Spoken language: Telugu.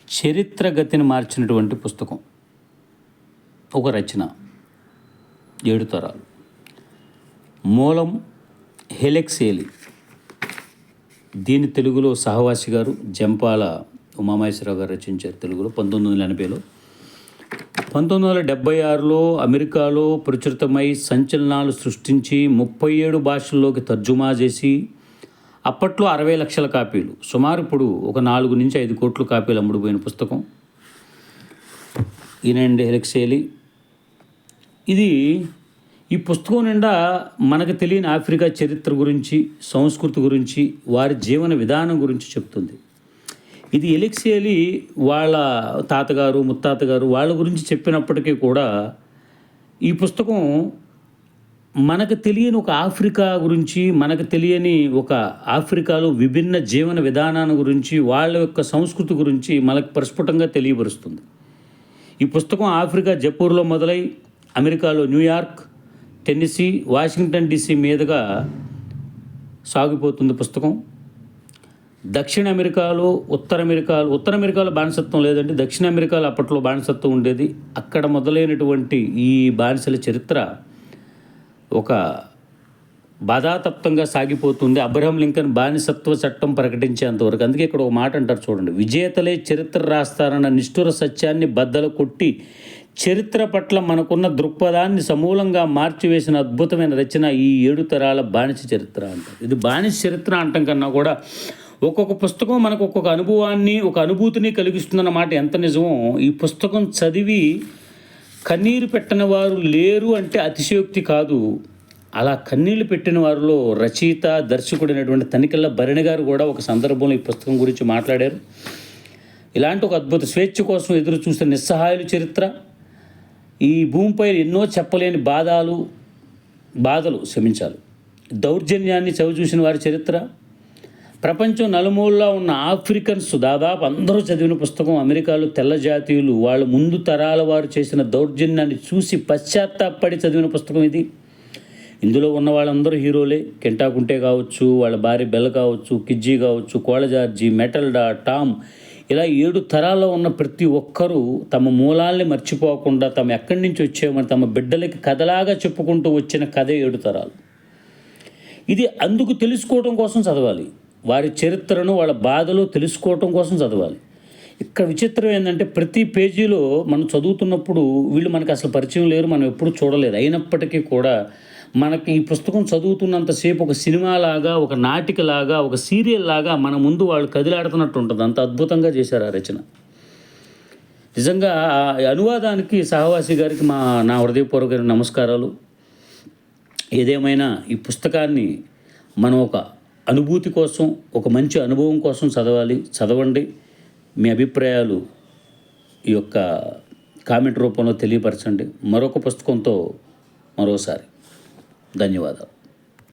చరిత్ర గతిని మార్చినటువంటి పుస్తకం, ఒక రచన, 7 తరాలు. మూలం హెలెక్సేలి. దీని తెలుగులో సహవాసి గారు, జంపాల ఉమామహేశ్వరరావు గారు రచించారు తెలుగులో 1980లో. 1976లో అమెరికాలో ప్రచురితమై సంచలనాలు సృష్టించి 37 భాషల్లోకి తర్జుమా చేసి అప్పట్లో 60 లక్షల కాపీలు, సుమారు ఇప్పుడు ఒక 4 నుంచి 5 కోట్ల కాపీలు అమ్ముడుపోయిన పుస్తకం ఈయనండి హెలెక్సేలి. ఈ పుస్తకం నిండా మనకు తెలియని ఆఫ్రికా చరిత్ర గురించి, సంస్కృతి గురించి, వారి జీవన విధానం గురించి చెప్తుంది. ఇది హెలెక్సేలి వాళ్ళ తాతగారు, ముత్తాతగారు వాళ్ళ గురించి చెప్పినప్పటికీ కూడా ఈ పుస్తకం మనకు తెలియని ఒక ఆఫ్రికా గురించి, మనకు తెలియని ఒక ఆఫ్రికాలో విభిన్న జీవన విధానాన్ని గురించి, వాళ్ళ యొక్క సంస్కృతి గురించి మనకు ప్రస్ఫుటంగా తెలియపరుస్తుంది. ఈ పుస్తకం ఆఫ్రికా జపూర్లో మొదలై అమెరికాలో న్యూయార్క్, టెన్నెసీ, వాషింగ్టన్ డీసీ మీదుగా సాగిపోతుంది పుస్తకం. దక్షిణ అమెరికాలో, ఉత్తర అమెరికాలో బానిసత్వం లేదండి, దక్షిణ అమెరికాలో అప్పట్లో బానిసత్వం ఉండేది. అక్కడ మొదలైనటువంటి ఈ బానిసల చరిత్ర ఒక బాధాతప్తంగా సాగిపోతుంది. అబ్రహం లింకన్ బానిసత్వ చట్టం ప్రకటించేంతవరకు. అందుకే ఇక్కడ ఒక మాట అంటారు చూడండి, విజేతలే చరిత్ర రాస్తారన్న నిష్ఠుర సత్యాన్ని బద్దలు కొట్టి చరిత్ర పట్ల మనకున్న దృక్పథాన్ని సమూలంగా మార్చివేసిన అద్భుతమైన రచన ఈ 7 తరాల బానిస చరిత్ర అంటారు. ఇది బానిస చరిత్ర అంటాం కన్నా కూడా ఒక్కొక్క పుస్తకం మనకు ఒక్కొక్క అనుభవాన్ని, ఒక అనుభూతిని కలిగిస్తుందన్న మాట ఎంత నిజమో, ఈ పుస్తకం చదివి కన్నీరు పెట్టని వారు లేరు అంటే అతిశయోక్తి కాదు. అలా కన్నీళ్లు పెట్టిన వారిలో రచయిత, దర్శకుడైనటువంటి తనికెళ్ళ భరణి గారు కూడా ఒక సందర్భంలో ఈ పుస్తకం గురించి మాట్లాడారు. ఇలాంటి ఒక అద్భుత స్వేచ్ఛ కోసం ఎదురు చూసిన నిస్సహాయుల చరిత్ర, ఈ భూమిపై ఎన్నో చెప్పలేని బాధలు దౌర్జన్యాన్ని చవిచూసిన వారి చరిత్ర, ప్రపంచం నలుమూలలా ఉన్న ఆఫ్రికన్స్ దాదాపు అందరూ చదివిన పుస్తకం. అమెరికాలో తెల్ల జాతీయులు వాళ్ళ ముందు తరాల వారు చేసిన దౌర్జన్యాన్ని చూసి పశ్చాత్తాపడి చదివిన పుస్తకం ఇది. ఇందులో ఉన్న వాళ్ళందరూ హీరోలే. కెంటాకుంటే కావచ్చు, వాళ్ళ భార్య బెల్ల కావచ్చు, కిజ్జీ కావచ్చు, కోళజార్జి, మెటల్డా, టామ్, ఇలా 7 తరాల్లో ఉన్న ప్రతి ఒక్కరూ తమ మూలాల్ని మర్చిపోకుండా, తమ ఎక్కడి నుంచి వచ్చామని తమ బిడ్డలకి కథలాగా చెప్పుకుంటూ వచ్చిన కథే 7 తరాలు. ఇది అందుకు తెలుసుకోవడం కోసం చదవాలి. వారి చరిత్రను, వాళ్ళ బాధలు తెలుసుకోవటం కోసం చదవాలి. ఇక్కడ విచిత్రం ఏంటంటే ప్రతి పేజీలో మనం చదువుతున్నప్పుడు వీళ్ళు మనకు అసలు పరిచయం లేరు, మనం ఎప్పుడు చూడలేదు. అయినప్పటికీ కూడా మనకి ఈ పుస్తకం చదువుతున్నంతసేపు ఒక సినిమాలాగా, ఒక నాటికలాగా, ఒక సీరియల్ లాగా మన ముందు వాళ్ళు కదిలాడుతున్నట్టు ఉంటుంది. అంత అద్భుతంగా చేశారు ఆ రచన. నిజంగా ఆ అనువాదానికి సహవాసి గారికి నా హృదయపూర్వక నమస్కారాలు. ఏదేమైనా ఈ పుస్తకాన్ని మనం ఒక అనుభూతి కోసం, ఒక మంచి అనుభవం కోసం చదవండి. మీ అభిప్రాయాలు ఈ యొక్క కామెంట్ రూపంలో తెలియపరచండి. మరొక పుస్తకంతో మరోసారి. ధన్యవాదాలు.